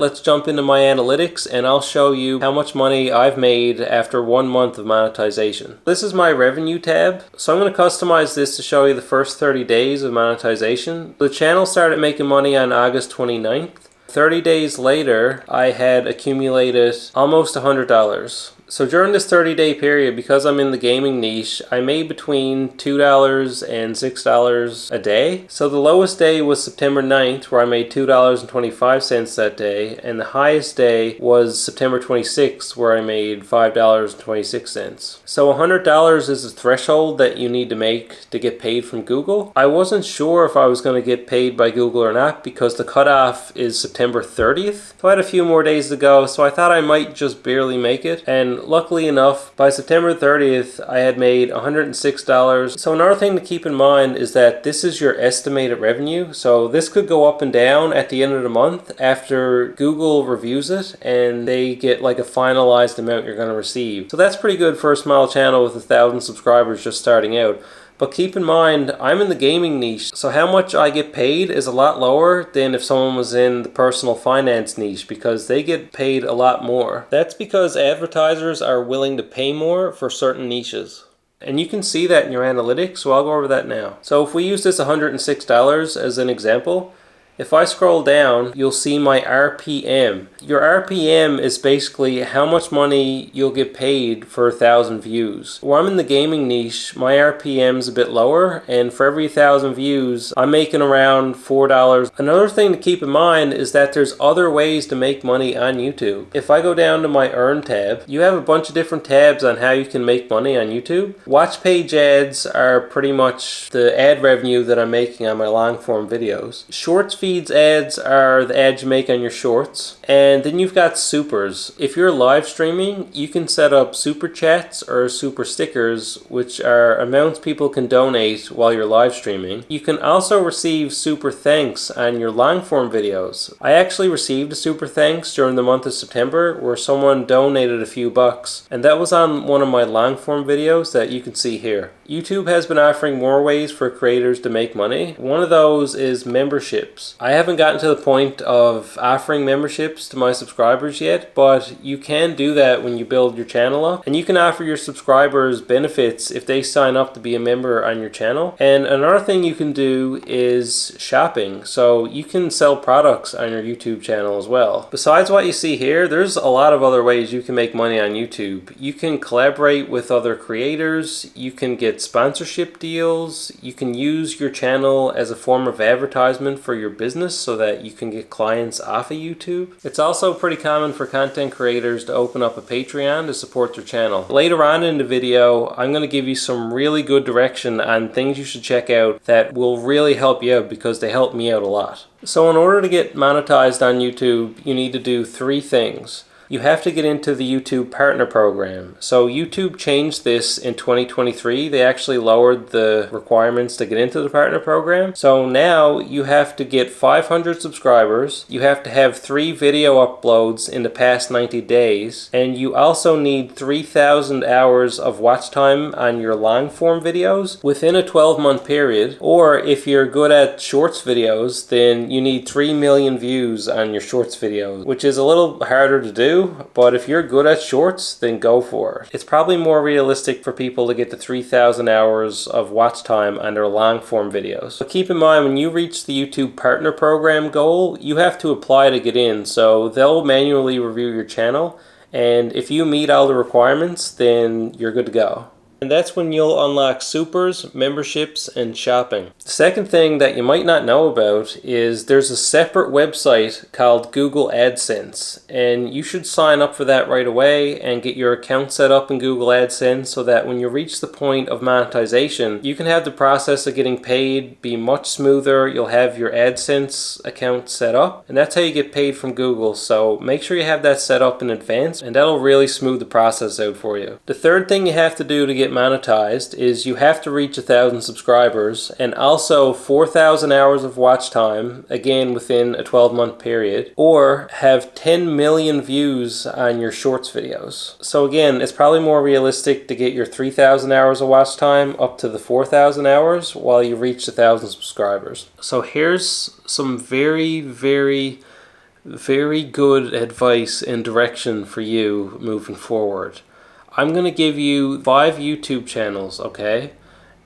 Let's jump into my analytics and I'll show you how much money I've made after 1 month of monetization. This is my revenue tab. So I'm going to customize this to show you the first 30 days of monetization. The channel started making money on August 29th. 30 days later, I had accumulated almost $100. So during this 30-day period, because I'm in the gaming niche, I made between $2 and $6 a day. So the lowest day was September 9th, where I made $2.25 that day, and the highest day was September 26th, where I made $5.26. So $100 is the threshold that you need to make to get paid from Google. I wasn't sure if I was going to get paid by Google or not because the cutoff is September 30th. So I had a few more days to go, so I thought I might just barely make it. And luckily enough, by September 30th, I had made $106. So another thing to keep in mind is that this is your estimated revenue. So this could go up and down at the end of the month after Google reviews it and they get like a finalized amount you're going to receive. So that's pretty good for a small channel with 1,000 subscribers just starting out. But keep in mind, I'm in the gaming niche, so how much I get paid is a lot lower than if someone was in the personal finance niche because they get paid a lot more. That's because advertisers are willing to pay more for certain niches. And you can see that in your analytics, so I'll go over that now. So if we use this $106 as an example, if I scroll down, you'll see my RPM. Your RPM is basically how much money you'll get paid for 1,000 views. Where I'm in the gaming niche, my RPM is a bit lower, and for every 1,000 views, I'm making around $4. Another thing to keep in mind is that there's other ways to make money on YouTube. If I go down to my Earn tab, you have a bunch of different tabs on how you can make money on YouTube. Watch page ads are pretty much the ad revenue that I'm making on my long form videos. Shorts feeds ads are the ads you make on your shorts. And then you've got supers. If you're live streaming, you can set up super chats or super stickers, which are amounts people can donate while you're live streaming. You can also receive super thanks on your long form videos. I actually received a super thanks during the month of September where someone donated a few bucks, and that was on one of my long form videos that you can see here. YouTube has been offering more ways for creators to make money. One of those is memberships. I haven't gotten to the point of offering memberships to my subscribers yet, but you can do that when you build your channel up. And you can offer your subscribers benefits if they sign up to be a member on your channel. And another thing you can do is shopping. So you can sell products on your YouTube channel as well. Besides what you see here, there's a lot of other ways you can make money on YouTube. You can collaborate with other creators. You can get sponsorship deals. You can use your channel as a form of advertisement for your business so that you can get clients off of YouTube. It's also pretty common for content creators to open up a Patreon to support their channel. Later on in the video, I'm going to give you some really good direction on things you should check out that will really help you out because they help me out a lot. So in order to get monetized on YouTube, you need to do 3 things. You have to get into the YouTube Partner Program. So YouTube changed this in 2023. They actually lowered the requirements to get into the Partner Program. So now you have to get 500 subscribers. You have to have 3 video uploads in the past 90 days. And you also need 3,000 hours of watch time on your long form videos within a 12-month period. Or if you're good at shorts videos, then you need 3 million views on your shorts videos, which is a little harder to do. But if you're good at shorts, then go for it. It's probably more realistic for people to get to 3,000 hours of watch time on their long form videos. But keep in mind, when you reach the YouTube Partner Program goal, you have to apply to get in. So they'll manually review your channel. And if you meet all the requirements, then you're good to go. And that's when you'll unlock supers, memberships, and shopping. The second thing that you might not know about is there's a separate website called Google AdSense, and you should sign up for that right away and get your account set up in Google AdSense so that when you reach the point of monetization, you can have the process of getting paid be much smoother. You'll have your AdSense account set up, and that's how you get paid from Google. So make sure you have that set up in advance, and that'll really smooth the process out for you. The third thing you have to do to get monetized is you have to reach 1,000 subscribers and also 4,000 hours of watch time, again within a 12-month period, or have 10 million views on your shorts videos. So again, it's probably more realistic to get your 3,000 hours of watch time up to the 4,000 hours while you reach 1,000 subscribers. So here's some very very good advice and direction for you moving forward. I'm going to give you 5 YouTube channels, okay?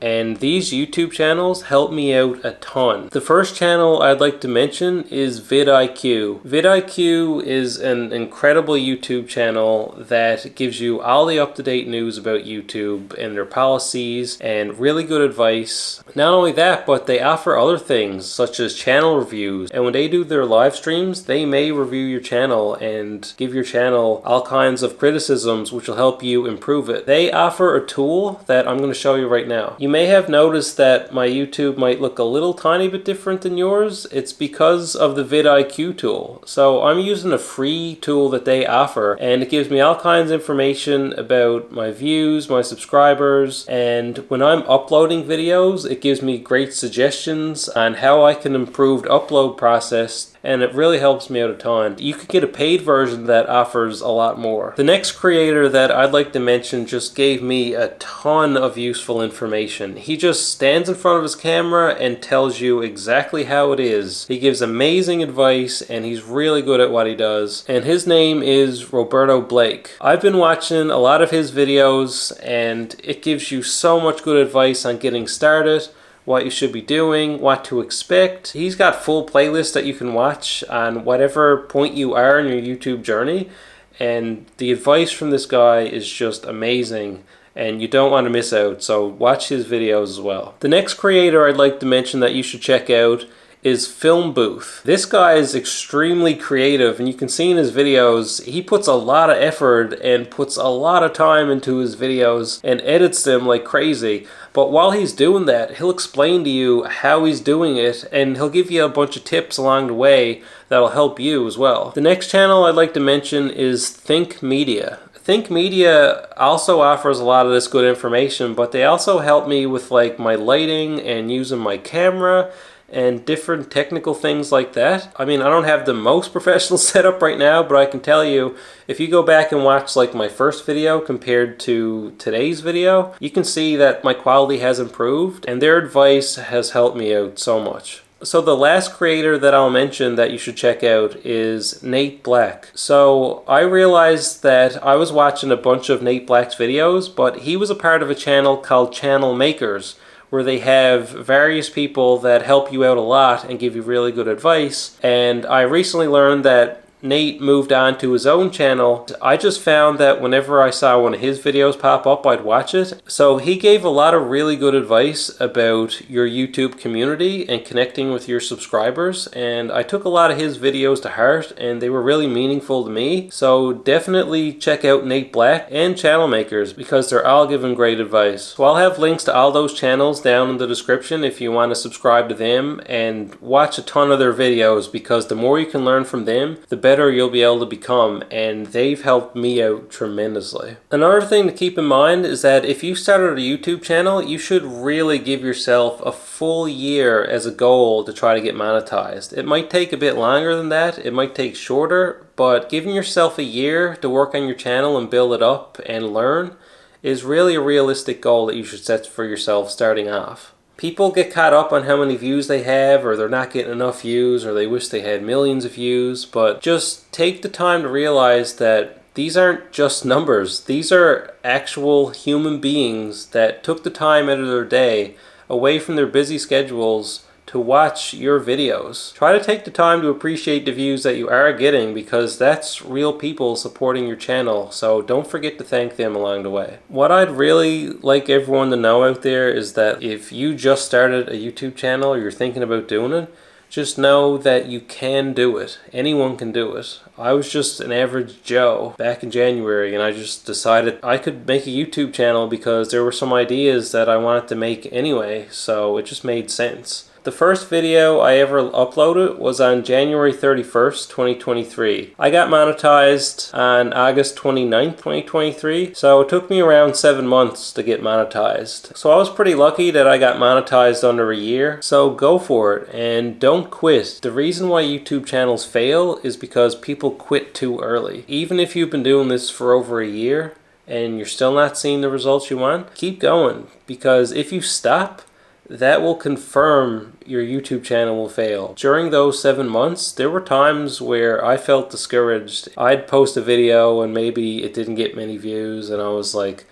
And these YouTube channels help me out a ton. The first channel I'd like to mention is vidIQ. vidIQ is an incredible YouTube channel that gives you all the up-to-date news about YouTube and their policies and really good advice. Not only that, but they offer other things such as channel reviews. And when they do their live streams, they may review your channel and give your channel all kinds of criticisms which will help you improve it. They offer a tool that I'm going to show you right now. You may have noticed that my YouTube might look a little tiny bit different than yours. It's because of the vidIQ tool. So I'm using a free tool that they offer, and it gives me all kinds of information about my views, my subscribers, and when I'm uploading videos, it gives me great suggestions on how I can improve the upload process, and it really helps me out a ton. You could get a paid version that offers a lot more. The next creator that I'd like to mention just gave me a ton of useful information. He just stands in front of his camera and tells you exactly how it is. He gives amazing advice and he's really good at what he does. And his name is Roberto Blake. I've been watching a lot of his videos and it gives you so much good advice on getting started, what you should be doing, what to expect. He's got full playlists that you can watch on whatever point you are in your YouTube journey, and the advice from this guy is just amazing and you don't want to miss out, so watch his videos as well. The next creator I'd like to mention that you should check out is Film Booth. This guy is extremely creative, and you can see in his videos he puts a lot of effort and puts a lot of time into his videos and edits them like crazy. But while he's doing that, he'll explain to you how he's doing it, and he'll give you a bunch of tips along the way that'll help you as well. The next channel I'd like to mention is Think Media. Think Media also offers a lot of this good information, but they also help me with like my lighting and using my camera and different technical things like that. I mean, I don't have the most professional setup right now, but I can tell you, if you go back and watch like my first video compared to today's video, you can see that my quality has improved, and their advice has helped me out so much. So the last creator that I'll mention that you should check out is Nate Black. So I realized that I was watching a bunch of Nate Black's videos, but he was a part of a channel called Channel Makers, where they have various people that help you out a lot and give you really good advice. And I recently learned that Nate moved on to his own channel. I just found that whenever I saw one of his videos pop up, I'd watch it. So he gave a lot of really good advice about your YouTube community and connecting with your subscribers, and I took a lot of his videos to heart and they were really meaningful to me. So definitely check out Nate Black and Channel Makers because they're all giving great advice. So I'll have links to all those channels down in the description if you want to subscribe to them and watch a ton of their videos, because the more you can learn from them, the better you'll be able to become, and they've helped me out tremendously. Another thing to keep in mind is that if you started a YouTube channel, you should really give yourself a full year as a goal to try to get monetized. It might take a bit longer than that, it might take shorter, but giving yourself a year to work on your channel and build it up and learn is really a realistic goal that you should set for yourself starting off. People get caught up on how many views they have, or they're not getting enough views, or they wish they had millions of views, but just take the time to realize that these aren't just numbers. These are actual human beings that took the time out of their day away from their busy schedules to watch your videos. Try to take the time to appreciate the views that you are getting, because that's real people supporting your channel, so don't forget to thank them along the way. What I'd really like everyone to know out there is that if you just started a YouTube channel or you're thinking about doing it, just know that you can do it. Anyone can do it. I was just an average Joe back in January, and I just decided I could make a YouTube channel because there were some ideas that I wanted to make anyway, so it just made sense. The first video I ever uploaded was on January 31st, 2023. I got monetized on August 29th, 2023, so it took me around 7 months to get monetized. So I was pretty lucky that I got monetized under a year, so go for it and don't quit. The reason why YouTube channels fail is because people quit too early. Even if you've been doing this for over a year and you're still not seeing the results you want, keep going, because if you stop, that will confirm your YouTube channel will fail. During those 7 months, there were times where I felt discouraged. I'd post a video and maybe it didn't get many views, and I was like,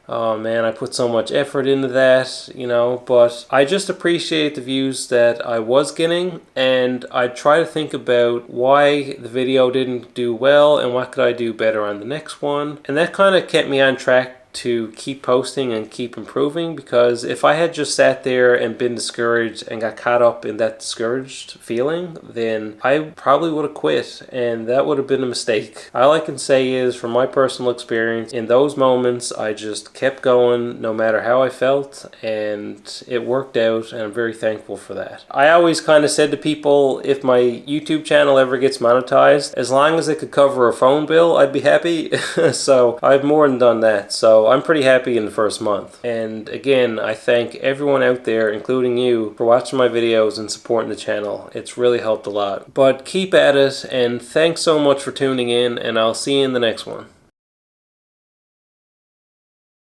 oh man, I put so much effort into that, you know, but I just appreciate the views that I was getting, and I try to think about why the video didn't do well and what could I do better on the next one. And that kind of kept me on track to keep posting and keep improving, because if I had just sat there and been discouraged and got caught up in that discouraged feeling, then I probably would have quit, and that would have been a mistake. All I can say is, from my personal experience, in those moments I just kept going no matter how I felt, and it worked out, and I'm very thankful for that. I always kind of said to people, if my YouTube channel ever gets monetized, as long as it could cover a phone bill, I'd be happy. So I've more than done that. So I'm pretty happy in the first month. And again, I thank everyone out there, including you, for watching my videos and supporting the channel. It's really helped a lot. But keep at it, and thanks so much for tuning in, and I'll see you in the next one.